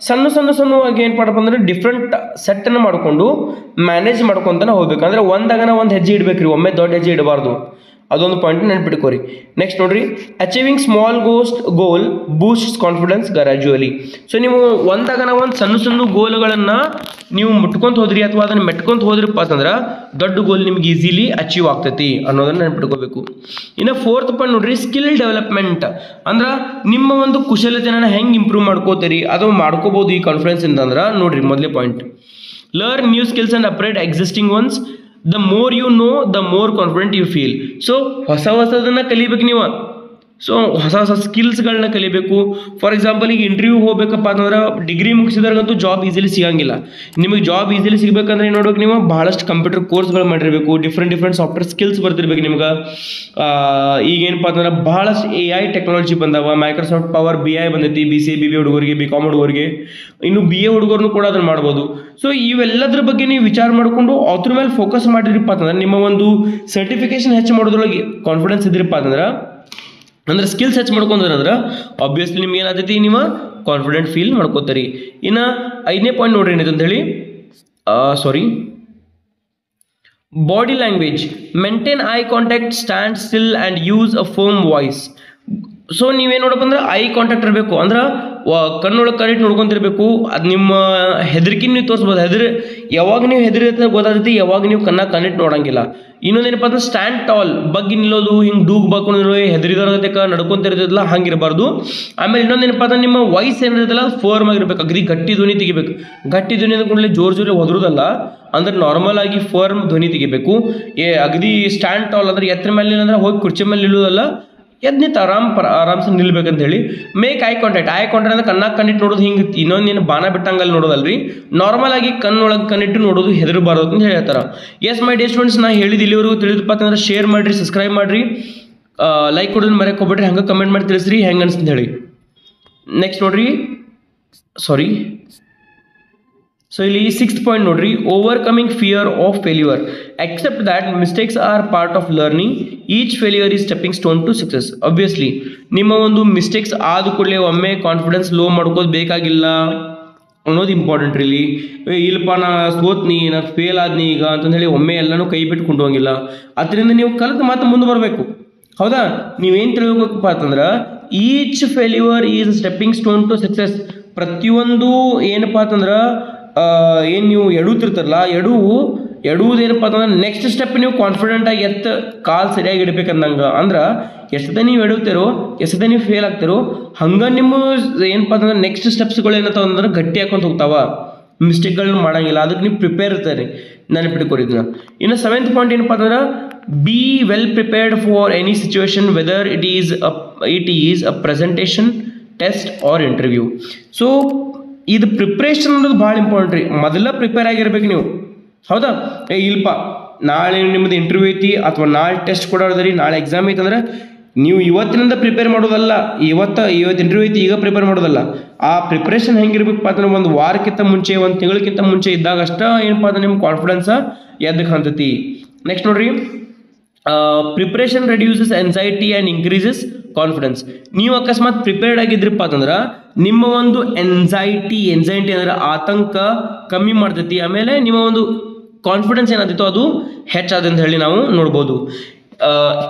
ಸಣ್ಣವಾಗಿ ಏನು ಮಾಡಪ್ಪ ಅಂದ್ರೆ ಡಿಫ್ರೆಂಟ್ ಸೆಟ್ಟನ್ನು ಮಾಡಿಕೊಂಡು ಮ್ಯಾನೇಜ್ ಮಾಡ್ಕೊತಾನೆ ಹೋಗ್ಬೇಕು. ಅಂದ್ರೆ ಒಂದಾಗನ ಒಂದು ಹೆಜ್ಜೆ ಇಡಬೇಕ್ರಿ, ಒಮ್ಮೆ ದೊಡ್ಡ ಹೆಜ್ಜೆ ಇಡಬಾರ್ದು. ಅದೊಂದು ಪಾಯಿಂಟ್ ನೆನ್ಪಿಟ್ಕೋರಿ. ನೆಕ್ಸ್ಟ್ ನೋಡ್ರಿ, ಅಚೀವಿಂಗ್ ಸ್ಮಾಲ್ ಗೋಲ್ ಬೂಸ್ಟ್ಸ್ ಕಾನ್ಫಿಡೆನ್ಸ್ ಗ್ರಾಜುವಲಿ. ಸೊ ನೀವು ಒಂದು ಸಣ್ಣ ಗೋಲ್ಗಳನ್ನು ನೀವು ಮುಟ್ಕೊಂತ ಹೋದ್ರಿ ಅಥವಾ ಅದನ್ನು ಮೆಟ್ಕೊಂತ ಹೋದ್ರಪ್ಪ ಅಂತಂದ್ರೆ ದೊಡ್ಡ ಗೋಲ್ ನಿಮ್ಗೆ ಈಸಿಲಿ ಅಚೀವ್ ಆಗ್ತೈತಿ ಅನ್ನೋದನ್ನ ನೆನ್ಪಿಟ್ಕೋಬೇಕು. ಇನ್ನು ಫೋರ್ತ್ ಪಾಯಿಂಟ್ ನೋಡ್ರಿ, ಸ್ಕಿಲ್ ಡೆವಲಪ್ಮೆಂಟ್. ಅಂದ್ರೆ ನಿಮ್ಮ ಒಂದು ಕುಶಲತೆನ ಹೆಂಗೆ ಇಂಪ್ರೂವ್ ಮಾಡ್ಕೋತೀರಿ ಅದು ಮಾಡ್ಕೋಬಹುದು ಈ ಕಾನ್ಫಿಡೆನ್ಸ್ ಇಂದ. ಅಂದ್ರೆ ನೋಡ್ರಿ, ಮೊದಲೇ point, learn new skills and upgrade existing ones. The more you know the more confident you feel. So ಹೊಸದನ್ನ ಕಲಿಬೇಕು ನೀವು. ಸೊ ಹೊಸ ಸ್ಕಿಲ್ಸ್ಗಳನ್ನ ಕಲಿಬೇಕು. ಫಾರ್ ಎಕ್ಸಾಂಪಲ್, ಈಗ ಇಂಟರ್ವ್ಯೂ ಹೋಗ್ಬೇಕಪ್ಪ ಅಂತಂದ್ರೆ ಡಿಗ್ರಿ ಮುಗಿಸಿದ್ರಾಗಂತೂ ಜಾಬ್ ಈಸಿಲಿ ಸಿಗಂಗಿಲ್ಲ. ನಿಮಗೆ ಜಾಬ್ ಈಸಿಲಿ ಸಿಗಬೇಕಂದ್ರೆ ಏನು ನೋಡ್ಬೇಕು, ನೀವು ಭಾಳಷ್ಟು ಕಂಪ್ಯೂಟರ್ ಕೋರ್ಸ್ಗಳು ಮಾಡಿರಬೇಕು, ಡಿಫ್ರೆಂಟ್ ಸಾಫ್ಟ್ವೇರ್ ಸ್ಕಿಲ್ಸ್ ಬರ್ತಿರ್ಬೇಕು ನಿಮ್ಗೆ. ಈಗೇನಪ್ಪ ಅಂತಂದ್ರೆ ಭಾಳಷ್ಟು AI ಟೆಕ್ನಾಲಜಿ ಬಂದಾವ. ಮೈಕ್ರೋಸಾಫ್ಟ್ ಪವರ್ BI ಬಂದೈತಿ, BCA BBA ಹುಡುಗರಿಗೆ, BCom ಹುಡುಗರಿಗೆ, ಇನ್ನು BA ಹುಡುಗರನ್ನು ಕೂಡ ಅದನ್ನು ಮಾಡ್ಬೋದು. ಸೊ ಇವೆಲ್ಲದ್ರ ಬಗ್ಗೆ ನೀವು ವಿಚಾರ ಮಾಡಿಕೊಂಡು ಅದ್ರ ಮೇಲೆ ಫೋಕಸ್ ಮಾಡಿದ್ರಪ್ಪ ಅಂತಂದ್ರೆ ನಿಮ್ಮ ಒಂದು ಸರ್ಟಿಫಿಕೇಶನ್ ಹೆಚ್ಚು ಮಾಡೋದ್ರೊಳಗೆ ಕಾನ್ಫಿಡೆನ್ಸ್ ಇದ್ರಪ್ಪ ಅಂದ್ರೆ ಸ್ಕಿಲ್ಸ್ ಹೆಚ್ಚು ಮಾಡ್ಕೊಂಡ್ರೆ ಆಬ್ವಿಯಸ್ಲಿ ನಿಮ್ಗೆ ಏನಾಗ್ತೈತಿ, ನೀವು ಕಾನ್ಫಿಡೆಂಟ್ ಫೀಲ್ ಮಾಡ್ಕೋತೀರಿ. ಇನ್ನು 5ನೇ ಪಾಯಿಂಟ್ ನೋಡ್ರಿ ಏನಿದೆ ಅಂತ ಹೇಳಿ, body language. Maintain eye contact, stand still and use a firm voice. So ನೀವೇನು ನೋಡಪ್ಪ ಅಂದ್ರೆ ಐ ಕಾಂಟ್ಯಾಕ್ಟ್ ಇರಬೇಕು. ಅಂದ್ರೆ ಕಣ್ಣೊಳಗೆ ಕರೆಕ್ಟ್ ನೋಡ್ಕೊಂತಿರ್ಬೇಕು. ಅದು ನಿಮ್ಮ ಹೆದರಿಕೆ ನೀವು ತೋರಿಸ್ಬೋದು. ಯಾವಾಗ ನೀವು ಹೆದರಿರ್ತ ಗೊತ್ತಾಗ್ತೈತಿ, ಯಾವಾಗ ನೀವು ಕನೆಕ್ಟ್ ನೋಡಂಗಿಲ್ಲ. ಇನ್ನೊಂದೇನಪ್ಪ ಅಂದ್ರೆ ಸ್ಟ್ಯಾಂಡ್ ಟಾಲ್, ಬಗ್ಗೆ ನಿಲ್ಲೋದು, ಹಿಂಗೆ ಡೂಗ್ ಬಾಕೊಂಡು ಹೆದರಿದೋರತಕ್ಕ ನಡ್ಕೊಂತಿರ್ತೈತಲ್ಲ ಹಂಗಿರಬಾರ್ದು. ಆಮೇಲೆ ಇನ್ನೊಂದೇನಪ್ಪ ಅಂದ್ರೆ ನಿಮ್ಮ ವಾಯ್ಸ್ ಏನಿರ್ತಲ್ಲ ಅದು ಫರ್ಮ್ ಆಗಿರ್ಬೇಕು. ಅಗದಿ ಗಟ್ಟಿ ಧ್ವನಿ ತೆಗಿಬೇಕು. ಗಟ್ಟಿ ಧ್ವನಿ ಅಂದ ಕೂಡಲೇ ಜೋರು ಹೊದ್ರೋದಲ್ಲ, ಅಂದ್ರೆ ನಾರ್ಮಲ್ ಆಗಿ ಫರ್ಮ್ ಧ್ವನಿ ತೆಗಿಬೇಕು. ಅಗದಿ ಸ್ಟ್ಯಾಂಡ್ ಟಾಲ್ ಅಂದ್ರೆ ಎತ್ತರ ಮೇಲೆ ಅಂದ್ರೆ ಹೋಗಿ ಕುರ್ಚಿ ಮೇಲೆ ನಿಲ್ಲೋದಲ್ಲ, ಎದ್ನಿತ್ತು ಆರಾಮ್ಸೆ ನಿಲ್ಬೇಕಂತ ಹೇಳಿ. ಮೇಕ್ ಐ ಕಾಂಟ್ಯಾಕ್ಟ್ ಅಂದ್ರೆ ಕಣ್ಣಿಟ್ಟು ನೋಡೋದು, ಹಿಂಗೆ ಇನ್ನೊಂದೇನು ಬಾಣ ಬಿಟ್ಟಂಗಲ್ಲಿ ನೋಡೋದಲ್ರಿ, ನಾರ್ಮಲ್ ಆಗಿ ಕಣ್ಣೊಳಗೆ ಕಣ್ಣಿಟ್ಟು ನೋಡೋದು, ಹೆದರಬಾರ್ದು ಅಂತ ಹೇಳ್ತಾರೆ. ಎಸ್ ಮೈ ಡಿಯರ್ ಸ್ಟೂಡೆಂಟ್ಸ್, ನಾ ಹೇಳಿದ ಇಲ್ಲಿವರೆಗೂ ತಿಳಿದಪ್ಪ ಅಂತಂದ್ರೆ ಶೇರ್ ಮಾಡಿರಿ, ಸಬ್ಸ್ಕ್ರೈಬ್ ಮಾಡಿರಿ, ಲೈಕ್ ಕೊಡೋದನ್ನ ಮರೆಯಕ್ಕೆ ಹೋಗ್ಬೇಡ್ರಿ, ಹಂಗೆ ಕಮೆಂಟ್ ಮಾಡಿ ತಿಳಿಸ್ರಿ ಹೆಂಗೆ ಅನ್ಸ್ತಂತ ಹೇಳಿ. ನೆಕ್ಸ್ಟ್ ನೋಡ್ರಿ, ಸೊ ಇಲ್ಲಿ 6th ಪಾಯಿಂಟ್ ನೋಡ್ರಿ, overcoming fear of failure. accept that mistakes are part of learning. Each failure is stepping stone to success. Obviously ನಿಮ್ಮ ಒಂದು ಮಿಸ್ಟೇಕ್ಸ್ ಆದ ಕೂಡಲೇ ಒಮ್ಮೆ ಕಾನ್ಫಿಡೆನ್ಸ್ ಲೋ ಮಾಡ್ಕೋದು ಬೇಕಾಗಿಲ್ಲ ಅನ್ನೋದು ಇಂಪಾರ್ಟೆಂಟ್. ಇಲ್ಲಿ ಇಲ್ಲಪ್ಪ ನಾ ಸೋತ್ನಿ, ನಾ ಫೇಲ್ ಆದ್ನಿ ಈಗ ಅಂತಂದೇಳಿ ಒಮ್ಮೆ ಎಲ್ಲನೂ ಕೈ ಬಿಟ್ಕೊಂಡು ಹೋಗಿಲ್ಲ. ಅದರಿಂದ ನೀವು ಕಲಿತು ಮಾತ್ರ ಮುಂದೆ ಬರಬೇಕು. ಹೌದಾ? ನೀವೇನು ತಿಳ್ಬೇಕಪ್ಪ ಅಂತಂದ್ರೆ each failure is stepping stone to success. ಪ್ರತಿಯೊಂದು ಏನಪ್ಪ ಅಂತಂದ್ರೆ ಏನು ನೀವು ಎಡುತ್ತಿರ್ತಾರಲ್ಲ, ಎಡುವುದೇನಪ್ಪ ಅಂತಂದ್ರೆ ನೆಕ್ಸ್ಟ್ ಸ್ಟೆಪ್ ನೀವು ಕಾನ್ಫಿಡೆಂಟ್ ಆಗಿ ಕಾಲು ಸರಿಯಾಗಿ ಇಡಬೇಕಂದಂಗೆ. ಅಂದ್ರೆ ಎಷ್ಟದೇ ನೀವು ಎಡುತ್ತೀರೋ, ಎಷ್ಟದೇ ನೀವು ಫೇಲ್ ಆಗ್ತಿರೋ, ಹಂಗೆ ನಿಮ್ಮ ಏನಪ್ಪ ಅಂತಂದ್ರೆ ನೆಕ್ಸ್ಟ್ ಸ್ಟೆಪ್ಸ್ಗಳು ಏನಂತ ಅಂದ್ರೆ ಗಟ್ಟಿ ಹಾಕೊಂತ ಹೋಗ್ತಾವ. ಮಿಸ್ಟೇಕ್ಗಳನ್ನ ಮಾಡೋಂಗಿಲ್ಲ. ಅದಕ್ಕೆ ನೀವು ಪ್ರಿಪೇರ್ ಇರ್ತಾರೆ, ನೆನಪಿಟ್ಕೊರಿದ್ನ. ಇನ್ನು 7th ಪಾಯಿಂಟ್ ಏನಪ್ಪ ಅಂತಂದ್ರೆ be well prepared for any situation, whether it is a presentation, test or interview. So ಇದು ಪ್ರಿಪ್ರೇಷನ್ ಅನ್ನೋದು ಭಾಳ ಇಂಪಾರ್ಟೆಂಟ್ ರೀ. ಮೊದಲ ಪ್ರಿಪೇರ್ ಆಗಿರ್ಬೇಕು ನೀವು. ಹೌದಾ? ಇಲ್ಪ ನಾಳೆ ನಿಮ್ಮದು ಇಂಟರ್ವ್ಯೂ ಐತಿ ಅಥವಾ ನಾಳೆ ಟೆಸ್ಟ್ ಕೊಡೋದ್ರಿ, ನಾಳೆ ಎಕ್ಸಾಮ್ ಐತೆ ಅಂದ್ರೆ ನೀವು ಇವತ್ತಿನಿಂದ ಪ್ರಿಪೇರ್ ಮಾಡೋದಲ್ಲ. ಇವತ್ತು ಇಂಟರ್ವ್ಯೂ ಐತಿ ಈಗ ಪ್ರಿಪೇರ್ ಮಾಡೋದಲ್ಲ. ಆ ಪ್ರಿಪ್ರೇಷನ್ ಹೆಂಗಿರ್ಬೇಕಪ್ಪ ಅಂದ್ರೆ ಒಂದು ವಾರಕ್ಕಿಂತ ಮುಂಚೆ, ಒಂದು ತಿಂಗಳಕ್ಕಿಂತ ಮುಂಚೆ ಇದ್ದಾಗ ಅಷ್ಟ ಏನಪ್ಪ ಅಂದ್ರೆ ನಿಮ್ಮ ಕಾನ್ಫಿಡೆನ್ಸ್ ಎದ್ದು ಕಾಣ್ತೈತಿ. ನೆಕ್ಸ್ಟ್ ನೋಡ್ರಿ, preparation reduces anxiety and increases confidence. ನೀವು ಅಕಸ್ಮಾತ್ ಪ್ರಿಪೇರ್ಡ್ ಆಗಿದ್ರಪ್ಪ ಅಂತಂದ್ರೆ ನಿಮ್ಮ ಒಂದು ಎನ್ಸೈಟಿ ಅಂದರೆ ಆತಂಕ ಕಮ್ಮಿ ಮಾಡ್ತೈತಿ. ಆಮೇಲೆ ನಿಮ್ಮ ಒಂದು ಕಾನ್ಫಿಡೆನ್ಸ್ ಏನಾಗ್ತಿತ್ತು ಅದು ಹೆಚ್ಚಾದ ಅಂತ ಹೇಳಿ ನಾವು ನೋಡ್ಬೋದು.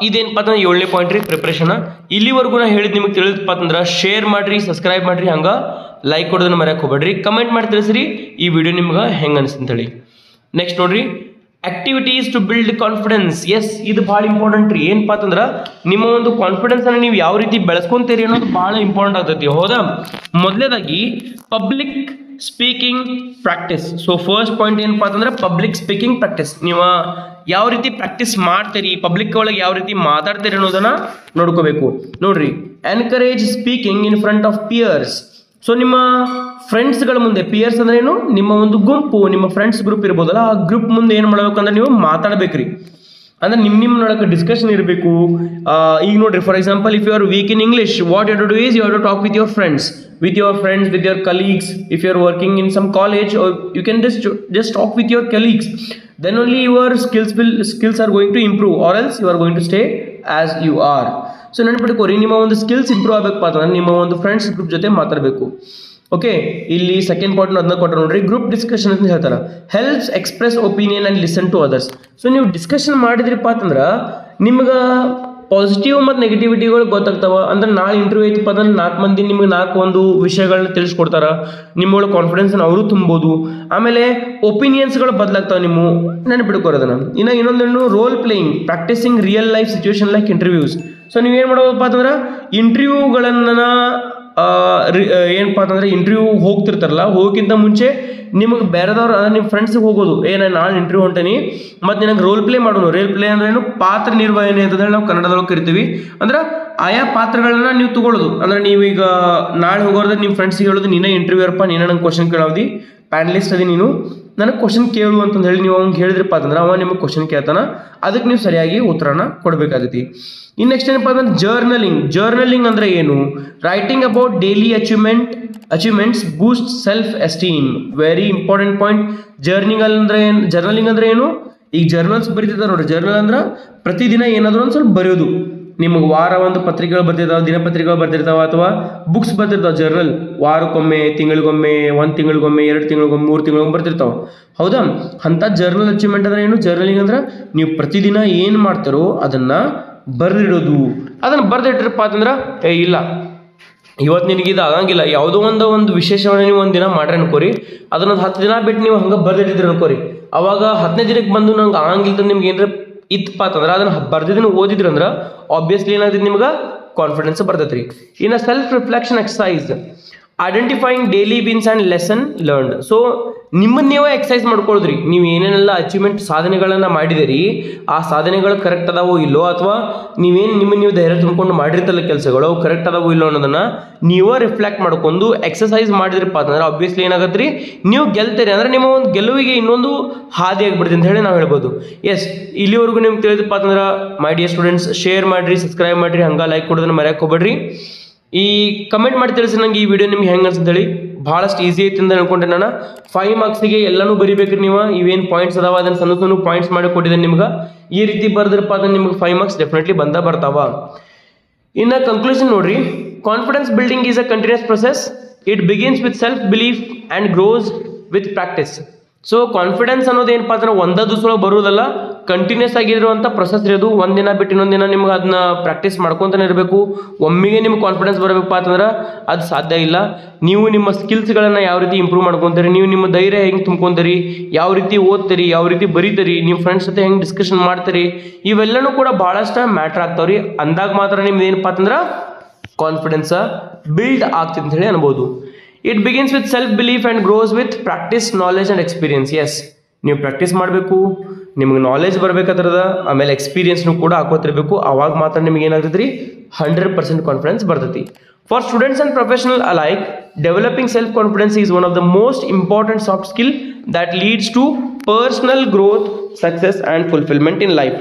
ಇದೇನಪ್ಪ ಅಂತಂದ್ರೆ 7ನೇ ಪಾಯಿಂಟ್ ರೀ, ಪ್ರಿಪ್ರೇಷನ್. ಇಲ್ಲಿವರೆಗೂ ನಾ ಹೇಳಿದ್ ನಿಮಗೆ ತಿಳಿದಪ್ಪ ಅಂತಂದ್ರೆ ಶೇರ್ ಮಾಡಿರಿ, ಸಬ್ಸ್ಕ್ರೈಬ್ ಮಾಡಿರಿ, ಹಂಗೆ ಲೈಕ್ ಕೊಡೋದನ್ನ ಮರೆಯಕ್ಕೆ ಹೋಗ್ಬೇಡ್ರಿ. ಕಮೆಂಟ್ ಮಾಡಿ ತಿಳಿಸ್ರಿ ಈ ವಿಡಿಯೋ ನಿಮ್ಗೆ ಹೆಂಗೆ ಅನಿಸ್ತಂತ ಹೇಳಿ. ನೆಕ್ಸ್ಟ್ ನೋಡ್ರಿ, activities to build confidence. Yes, ಇದು ಭಾಳ ಇಂಪಾರ್ಟೆಂಟ್ ರೀ. ಏನಪ್ಪ ಅಂತಂದ್ರೆ ನಿಮ್ಮ ಒಂದು ಕಾನ್ಫಿಡೆನ್ಸನ್ನು ನೀವು ಯಾವ ರೀತಿ ಬೆಳೆಸ್ಕೊಂತೀರಿ ಅನ್ನೋದು ಭಾಳ ಇಂಪಾರ್ಟೆಂಟ್ ಆಗ್ತೈತಿ. ಹೌದಾ? ಮೊದಲೇದಾಗಿ public speaking practice. So first point ಏನಪ್ಪ ಅಂತಂದ್ರೆ ಪಬ್ಲಿಕ್ ಸ್ಪೀಕಿಂಗ್ ಪ್ರಾಕ್ಟೀಸ್. ನೀವು ಯಾವ ರೀತಿ ಪ್ರಾಕ್ಟೀಸ್ ಮಾಡ್ತೀರಿ, ಪಬ್ಲಿಕ್ ಒಳಗೆ ಯಾವ ರೀತಿ ಮಾತಾಡ್ತೀರಿ ಅನ್ನೋದನ್ನ ನೋಡ್ಕೋಬೇಕು. ನೋಡ್ರಿ, encourage speaking in front of peers. So ನಿಮ್ಮ ಫ್ರೆಂಡ್ಸ್ಗಳ ಮುಂದೆ, ಪಿಯರ್ಸ್ ಅಂದ್ರೆ ಏನು, ನಿಮ್ಮ ಒಂದು ಗುಂಪು, ನಿಮ್ಮ ಫ್ರೆಂಡ್ಸ್ ಗ್ರೂಪ್ ಇರ್ಬೋದಲ್ಲ, ಆ ಗ್ರೂಪ್ ಮುಂದೆ ಏನು ಮಾಡ್ಬೇಕಂದ್ರೆ ನೀವು ಮಾತಾಡ್ಬೇಕ್ರಿ. ಅಂದ್ರೆ ನಿಮ್ಮೊಳಗೆ ಡಿಸ್ಕಷನ್ ಇರಬೇಕು. ಈಗ ನೋಡ್ರಿ, for example, if you are weak in English, what you do is you have to talk with your friends, with your colleagues. If you are working in some college, or you can just talk with your colleagues. Then only your skills are going to improve, or else you are going to stay as you are. So ನೆನಪಿಟ್ಕೋರಿ, ನಿಮ್ಮ ಒಂದು skills improve ಆಗಬೇಕಪ್ಪ ಅಂತಂದ್ರೆ ನಿಮ್ಮ ಒಂದು friends group ಜೊತೆ ಮಾತಾಡಬೇಕು. Okay, ಇಲ್ಲಿ second point ಅದನ್ನ ಕೊಟ್ಟರೆ ನೋಡ್ರಿ, ಗ್ರೂಪ್ ಡಿಸ್ಕಷನ್ ಅಂತ ಹೇಳ್ತಾರೆ. Helps express opinion and listen to others. So ನೀವು ಡಿಸ್ಕಷನ್ ಮಾಡಿದ್ರಿಪ್ಪ ಅಂತಂದ್ರೆ ನಿಮ್ಗೆ ಪಾಸಿಟಿವ್ ಮತ್ತು ನೆಗೆಟಿವಿಟಿಗಳು ಗೊತ್ತಾಗ್ತಾವ. ಅಂದ್ರೆ ನಾಳೆ ಇಂಟರ್ವ್ಯೂ ಐತಪ್ಪ ಅಂದ್ರೆ 4 ಮಂದಿ ನಿಮ್ಗೆ 4 ಒಂದು ವಿಷಯಗಳನ್ನ ತಿಳಿಸ್ಕೊಡ್ತಾರ, ನಿಮ್ಮೊಳಗೆ ಕಾನ್ಫಿಡೆನ್ಸ್ನ ಅವರು ತುಂಬೋದು. ಆಮೇಲೆ ಒಪಿನಿಯನ್ಸ್ಗಳು ಬದಲಾಗ್ತಾವೆ, ನಿಮ್ಮ ನೆನಪಿಡ್ಕೋರೋದನ್ನ. ಇನ್ನೊಂದೇನು role playing, practising real life situation like interviews. So ನೀವೇನು ಮಾಡೋದಪ್ಪ ಅಂತಂದ್ರೆ ಇಂಟರ್ವ್ಯೂಗಳನ್ನು ಏನಪ್ಪ ಅಂತಂದ್ರೆ ಇಂಟರ್ವ್ಯೂ ಹೋಗ್ತಿರ್ತಾರಲ್ಲ, ಹೋಗೋಕ್ಕಿಂತ ಮುಂಚೆ ನಿಮಗೆ ಬೇರೆದವ್ರು ಅಂದ್ರೆ ನಿಮ್ಮ ಫ್ರೆಂಡ್ಸಿಗೆ ಹೋಗೋದು, ನಾನು ನಾಳೆ ಇಂಟರ್ವ್ಯೂ ಹೊಂಟೇನಿ ಮತ್ತು ನಿನಗೆ ರೋಲ್ ಪ್ಲೇ ಮಾಡೋನು. ರೋಲ್ ಪ್ಲೇ ಅಂದ್ರೆ ಏನು, ಪಾತ್ರ ನಿರ್ವಹಣೆ ಅಂತಂದೇಳಿ ನಾವು ಕನ್ನಡದೊಳಗೆ ಕರಿತೀವಿ. ಅಂದ್ರೆ ಆಯಾ ಪಾತ್ರಗಳನ್ನ ನೀವು ತಗೊಳ್ಳೋದು. ಅಂದ್ರೆ ನೀವೀಗ ನಾಳೆ ಹೋಗೋದ್ರೆ ನಿಮ್ಮ ಫ್ರೆಂಡ್ಸಿಗೆ ಹೇಳೋದು, ನೀನೇ ಇಂಟರ್ವ್ಯೂ ಅಪ್ಪ, ನೀನೇ ನಂಗೆ ಕ್ವಶನ್ ಕೇಳೋದಿ, ಪ್ಯಾನಲಿಸ್ಟ್ ಅದಿ ನೀನು, ನನಗೆ ಕ್ವಶನ್ ಕೇಳು ಅಂತಂದು ಹೇಳಿ ನೀವು ಅವ್ನಿಗೆ ಹೇಳಿದ್ರಪ್ಪ ಅಂತಂದ್ರೆ ಅವ ನಿಮಗೆ ಕ್ವಶನ್ ಕೇಳ್ತಾನ, ಅದಕ್ಕೆ ನೀವು ಸರಿಯಾಗಿ ಉತ್ತರನ ಕೊಡಬೇಕಾಗತಿ. ಇನ್ನು ನೆಕ್ಸ್ಟ್ ಏನಪ್ಪ ಅಂದ್ರೆ ಜರ್ನಲಿಂಗ್ ಅಂದ್ರೆ ಏನು, writing about daily achievements Boost self esteem. Very important point. Journaling ಅಂದ್ರೆ ಏನು, ಈಗ ಜರ್ನಲ್ಸ್ ಬರೀತಿರ್ತಾರೆ ನೋಡ್ರಿ. ಜರ್ನಲ್ ಅಂದ್ರೆ ಪ್ರತಿದಿನ ಏನಾದರೂ ಒಂದು ಸ್ವಲ್ಪ ಬರೆಯೋದು. ನಿಮಗೆ ವಾರ ಒಂದು ಪತ್ರಿಕೆಗಳು ಬರ್ತಿರ್ತಾವೆ, ದಿನಪತ್ರಿಕೆಗಳು ಬರ್ತಿರ್ತಾವೆ, ಅಥವಾ ಬುಕ್ಸ್ ಬರ್ತಿರ್ತಾವೆ. ಜರ್ನಲ್ ವಾರಕ್ಕೊಮ್ಮೆ, ತಿಂಗಳಿಗೊಮ್ಮೆ, 1 ತಿಂಗಳಿಗೊಮ್ಮೆ, 2 ತಿಂಗಳಿಗೊಮ್ಮೆ, 3 ತಿಂಗಳಿಗೊಮ್ಮೆ ಬರ್ತಿರ್ತಾವೆ, ಹೌದಾ? ಅಂಥ ಜರ್ನಲ್ ಅಚೀವ್ಮೆಂಟ್ ಅಂದ್ರೆ ಏನು, ಜರ್ನಲಿಂಗ್ ಅಂದ್ರೆ ನೀವು ಪ್ರತಿದಿನ ಏನು ಮಾಡ್ತಾರೋ ಅದನ್ನು ಬರೆದಿಡೋದು. ಅದನ್ನು ಬರೆದಿಟ್ರಪ್ಪ ಅಂತಂದ್ರೆ ಇಲ್ಲ ಇವತ್ತು ನಿನಗೆ ಇದು ಆಗಂಗಿಲ್ಲ, ಯಾವುದೋ ಒಂದು ವಿಶೇಷವಾಗಿ ನೀವು ಒಂದು ದಿನ ಮಾಡ್ರಿ ಅನ್ಕೋರಿ, ಅದನ್ನೊಂದು 10 ದಿನ ಬಿಟ್ಟು ನೀವು ಹಂಗೆ ಬರೆದಿಟ್ಟಿದ್ರಿ ಅನ್ಕೋರಿ, ಅವಾಗ 10ನೇ ದಿನಕ್ಕೆ ಬಂದು ನಂಗೆ ಆಗಂಗಿಲ್ಲ ನಿಮ್ಗೆ ಏನಾರ ಇತ್ತಪ್ಪ ಅಂತಂದ್ರೆ ಅದನ್ನು ಬರ್ದಿದ್ದನ್ನು ಓದಿದ್ರಿ ಅಂದ್ರೆ ಆಬ್ವಿಯಸ್ಲಿ ಏನಾಗ್ತದೆ, ನಿಮ್ಗೆ ಕಾನ್ಫಿಡೆನ್ಸ್ ಬರ್ತೈತೆ ರೀ. ಇನ್ನು self reflection exercise, identifying daily wins and lesson learned. So ನಿಮ್ಮನ್ನು ನೀವೇ ಎಕ್ಸಸೈಸ್ ಮಾಡ್ಕೊಳ್ದ್ರಿ, ನೀವು ಏನೇನೆಲ್ಲ ಅಚೀವ್ಮೆಂಟ್ ಸಾಧನೆಗಳನ್ನು ಮಾಡಿದಿರಿ, ಆ ಸಾಧನೆಗಳು ಕರೆಕ್ಟ್ ಅದಾವೋ ಇಲ್ಲೋ, ಅಥವಾ ನೀವೇನು ನೀವು ಧೈರ್ಯ ತುಂಬಿಕೊಂಡು ಮಾಡಿರ್ತಲ್ಲ ಕೆಲಸಗಳು ಅವು ಕರೆಕ್ಟ್ ಅದಾವೋ ಇಲ್ಲೋ ಅನ್ನೋದನ್ನು ನೀವೇ ರಿಫ್ಲೆಕ್ಟ್ ಮಾಡ್ಕೊಂಡು ಎಕ್ಸಸೈಸ್ ಮಾಡಿದ್ರಪ್ಪ ಅಂತಂದ್ರೆ ಆಬ್ವಿಯಸ್ಲಿ ಏನಾಗತ್ತೆ ರೀ, ನೀವು ಗೆಲ್ತೀರಿ. ಅಂದರೆ ನಿಮ್ಮ ಒಂದು ಗೆಲುವಿಗೆ ಇನ್ನೊಂದು ಹಾದಿ ಆಗಿಬಿಡ್ತೀವಿ ಅಂತ ಹೇಳಿ ನಾವು ಹೇಳ್ಬೋದು. ಎಸ್, ಇಲ್ಲಿವರೆಗೂ ನಿಮ್ಗೆ ತಿಳಿದಪ್ಪ ಅಂತಂದ್ರೆ ಮೈ ಡಿಯರ್ ಸ್ಟೂಡೆಂಟ್ಸ್, ಶೇರ್ ಮಾಡಿರಿ, ಸಬ್ಸ್ಕ್ರೈಬ್ ಮಾಡಿರಿ, ಹಂಗೆ ಲೈಕ್ ಕೊಡೋದನ್ನ ಮರ್ಯಾಕೆ ಹೋಗ್ಬೇಡ್ರಿ. ಈ ಕಮೆಂಟ್ ಮಾಡಿ ತಿಳಿಸಿ ನಂಗೆ ಈ ವಿಡಿಯೋ ನಿಮ್ಗೆ ಹೆಂಗೆ ಅನ್ಸುತ್ತೆ ಹೇಳಿ. ಭಾಳಷ್ಟು ಈಸಿ ಐತಿ ಅಂತ ಅನ್ಕೊಂಡೆ ನಾನು. 5 ಮಾರ್ಕ್ಸಿಗೆ ಎಲ್ಲನೂ ಬರಿಬೇಕ್ರಿ ನೀವು. ಇವೇನು ಪಾಯಿಂಟ್ಸ್ ಅದಾವ ಅದನ್ನು ಸಣ್ಣ ಪಾಯಿಂಟ್ಸ್ ಮಾಡಿ ಕೊಟ್ಟಿದ್ದೇನೆ ನಿಮ್ಗೆ. ಈ ರೀತಿ ಬರ್ದ್ರಪ್ಪ ಅಂದ್ರೆ ನಿಮ್ಗೆ 5 ಮಾರ್ಕ್ಸ್ ಡೆಫಿನೆಟ್ಲಿ ಬರ್ತಾವ. ಇನ್ನು ಕನ್ಕ್ಲೂಷನ್ ನೋಡ್ರಿ, confidence building is a continuous process. It begins with self belief and grows with practice. So confidence ಅನ್ನೋದು ಏನಪ್ಪ ಅಂದ್ರೆ ಒಂದೇ ದಿವಸದೊಳಗೆ ಬರೋದಲ್ಲ, ಕಂಟಿನ್ಯೂಸ್ ಆಗಿರುವಂಥ ಪ್ರೊಸೆಸ್ ಇರೋದು. ಒಂದಿನ ಬಿಟ್ಟು ಇನ್ನೊಂದು ದಿನ ನಿಮ್ಗೆ ಅದನ್ನ ಪ್ರಾಕ್ಟೀಸ್ ಮಾಡ್ಕೊತಾನೆ ಇರಬೇಕು. ಒಮ್ಮೆಗೆ ನಿಮ್ಗೆ ಕಾನ್ಫಿಡೆನ್ಸ್ ಬರಬೇಕಪ್ಪ ಅಂತಂದ್ರೆ ಅದು ಸಾಧ್ಯ ಇಲ್ಲ. ನೀವು ನಿಮ್ಮ ಸ್ಕಿಲ್ಸ್ಗಳನ್ನು ಯಾವ ರೀತಿ ಇಂಪ್ರೂವ್ ಮಾಡ್ಕೊತೀರಿ, ನೀವು ನಿಮ್ಮ ಧೈರ್ಯ ಹೆಂಗೆ ತುಂಬ್ಕೊತೀರಿ, ಯಾವ ರೀತಿ ಓದ್ತೀರಿ, ಯಾವ ರೀತಿ ಬರೀತೀರಿ, ನಿಮ್ಮ ಫ್ರೆಂಡ್ಸ್ ಜೊತೆ ಹೆಂಗೆ ಡಿಸ್ಕಷನ್ ಮಾಡ್ತೀರಿ, ಇವೆಲ್ಲನೂ ಕೂಡ ಭಾಳಷ್ಟು ಮ್ಯಾಟ್ರ್ ಆಗ್ತಾವ್ರಿ. ಅಂದಾಗ ಮಾತ್ರ ನಿಮ್ದು ಏನಪ್ಪ ಅಂತಂದ್ರೆ ಕಾನ್ಫಿಡೆನ್ಸ್ ಬಿಲ್ಡ್ ಆಗ್ತದೆ ಅಂತ ಹೇಳಿ ಅನ್ಬೋದು. It begins with self belief and grows with practice, knowledge and experience. Yes, ನೀವು ಪ್ರಾಕ್ಟೀಸ್ ಮಾಡಬೇಕು, ನಿಮ್ಗೆ ನಾಲೆಜ್ ಬರ್ಬೇಕಾದ್ರದ, ಆಮೇಲೆ ಎಕ್ಸ್ಪೀರಿಯನ್ಸ್ನು ಕೂಡ ಹಾಕೋತಿರ್ಬೇಕು. ಅವಾಗ ಮಾತ್ರ ನಿಮ್ಗೆ ಏನಾಗ್ತದೆ ರೀ, 100% ಕಾನ್ಫಿಡೆನ್ಸ್ ಬರ್ತೈತಿ. For students and professional alike, developing self confidence is one of the most important soft skill that leads to personal growth, success and fulfilment in life.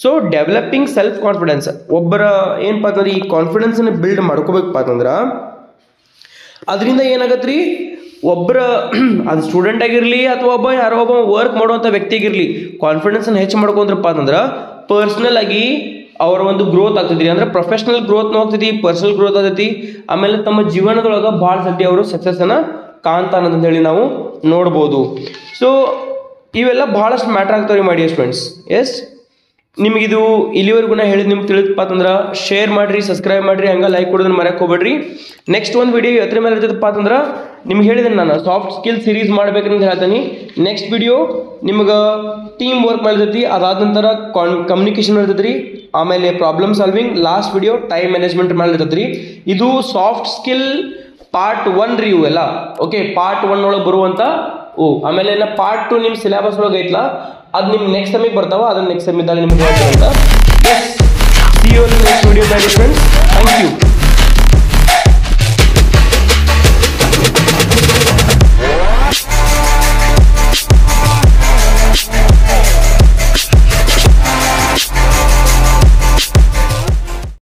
So developing self confidence, ಒಬ್ಬರ ಏನಪ್ಪ ಅಂತಂದ್ರೆ ಈ ಕಾನ್ಫಿಡೆನ್ಸನ್ನು build ಮಾಡ್ಕೋಬೇಕಪ್ಪ ಅಂತಂದ್ರೆ ಅದರಿಂದ ಏನಾಗತ್ತೆ ರೀ, ಒಬ್ಬರ ಅದು ಸ್ಟೂಡೆಂಟ್ ಆಗಿರಲಿ ಅಥವಾ ಯಾರೋ ಒಬ್ಬ ವರ್ಕ್ ಮಾಡುವಂಥ ವ್ಯಕ್ತಿ ಆಗಿರಲಿ, ಕಾನ್ಫಿಡೆನ್ಸನ್ನು ಹೆಚ್ಚು ಮಾಡ್ಕೊಂಡ್ರಪ್ಪ ಅಂತಂದ್ರೆ ಪರ್ಸ್ನಲ್ ಆಗಿ ಅವರ ಒಂದು ಗ್ರೋತ್ ಆಗ್ತೈತಿ. ಅಂದ್ರೆ ಪ್ರೊಫೆಷನಲ್ ಗ್ರೋತ್ನೂ ಆಗ್ತೈತಿ, ಪರ್ಸನಲ್ ಗ್ರೋತ್ ಆಗ್ತೈತಿ. ಆಮೇಲೆ ತಮ್ಮ ಜೀವನದೊಳಗೆ ಭಾಳ ಸತಿ ಅವರು ಸಕ್ಸಸ್ಸನ್ನು ಕಾಣ್ತಾನೆ ಅಂತ ಹೇಳಿ ನಾವು ನೋಡ್ಬೋದು. ಸೊ ಇವೆಲ್ಲ ಭಾಳಷ್ಟು ಮ್ಯಾಟ್ರ್ ಆಗ್ತಾವೆ ರೀ ಮೈ ಡಿಯರ್ ಸ್ಟೂಡೆಂಟ್ಸ್. ಎಸ್, ನಿಮಗಿದು ಇಲ್ಲಿವರೆಗೂ ನಾ ಹೇಳಿದ್ ನಿಮ್ಗೆ ತಿಳಿದಪ್ಪ ಅಂತಂದ್ರೆ ಶೇರ್ ಮಾಡಿರಿ, ಸಬ್ಸ್ಕ್ರೈಬ್ ಮಾಡಿರಿ, ಹಂಗೆ ಲೈಕ್ ಕೊಡೋದನ್ನ ಮರ್ಯಾಕೆ ಹೋಗ್ಬೇಡ್ರಿ. ನೆಕ್ಸ್ಟ್ ಒಂದು ವಿಡಿಯೋ ಎದ್ರ ಮೇಲೆ ಇರ್ತದಪ್ಪ ಅಂತಂದ್ರೆ ನಿಮ್ಗೆ ಹೇಳಿದ್ದೀನಿ ನಾನು ಸಾಫ್ಟ್ ಸ್ಕಿಲ್ ಸೀರೀಸ್ ಮಾಡ್ಬೇಕಂತ ಹೇಳ್ತೀನಿ. ನೆಕ್ಸ್ಟ್ ವಿಡಿಯೋ ನಿಮ್ಗೆ ಟೀಮ್ ವರ್ಕ್ ಮಾಡಿರ್ತೈತಿ, ಅದಾದ ನಂತರ ಕಮ್ಯುನಿಕೇಷನ್ ಇರ್ತೈತಿ ರೀ, ಆಮೇಲೆ problem solving, last video time management ಮೇಲೆ ಇರ್ತೈತಿ ರೀ. ಇದು ಸಾಫ್ಟ್ ಸ್ಕಿಲ್ ಪಾರ್ಟ್ 1 ರೀ ಇವೆಲ್ಲ. ಓಕೆ, ಪಾರ್ಟ್ 1 ಒಳಗೆ ಬರುವಂಥ ಆಮೇಲೆ ಪಾರ್ಟ್ 2 ನಿಮ್ಮ ಸಿಲೆಬಸ್ ಒಳಗೆ ಐತ್ಲಾ, ಅದು ನಿಮ್ಗೆ ನೆಕ್ಸ್ಟ್ ಸೆಮಿಗೆ ಬರ್ತಾವ, ಅದನ್ನ ನೆಕ್ಸ್ಟ್ ಸೆಮಿದಾಗ ನಿಮ್ಗೆ ಹೇಳ್ತೀನಿ ಅಂತ. Yes, see you in next video my dear friends. Thank you.